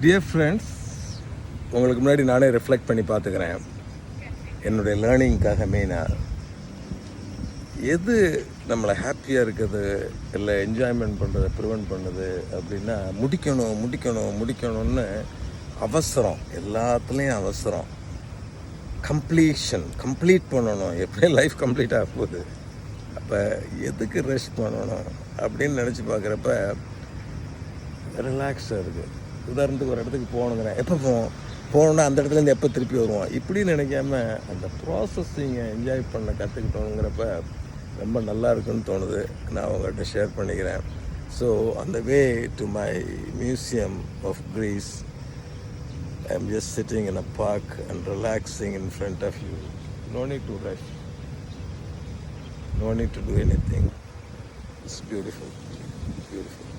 Dear friends, உங்களுக்கு முன்னாடி நானே ரிஃப்ளெக்ட் பண்ணி பார்த்துக்கிறேன். என்னுடைய லேர்னிங்காக மெயினாக எது நம்மளை ஹாப்பியாக இருக்குது இல்லை என்ஜாய்மெண்ட் பண்ணுறதை ப்ரிவெண்ட் பண்ணுது அப்படின்னா முடிக்கணும்னு அவசரம், எல்லாத்துலேயும் அவசரம். கம்ப்ளீட் பண்ணணும், எப்படியும் லைஃப் கம்ப்ளீட் ஆக போகுது. அப்போ எதுக்கு ரெஸ்ட் பண்ணணும் அப்படின்னு நினச்சி பார்க்குறப்ப ரிலாக்ஸாக இருக்குது. உதாரணத்துக்கு ஒரு இடத்துக்கு போகணுங்கிறேன், எப்போ போகணுன்னா அந்த இடத்துலேருந்து எப்போ திருப்பி வருவோம் இப்படின்னு நினைக்காம அந்த ப்ராசஸிங்கை என்ஜாய் பண்ண கற்றுக்கிட்டோங்கிறப்ப ரொம்ப நல்லா இருக்குன்னு தோணுது. நான் அவங்கள்ட்ட ஷேர் பண்ணிக்கிறேன். ஸோ அந்த way to my museum of Greece, I am just sitting in a park and relaxing in front of you. No need to rush. No need to do anything. It's beautiful. Beautiful.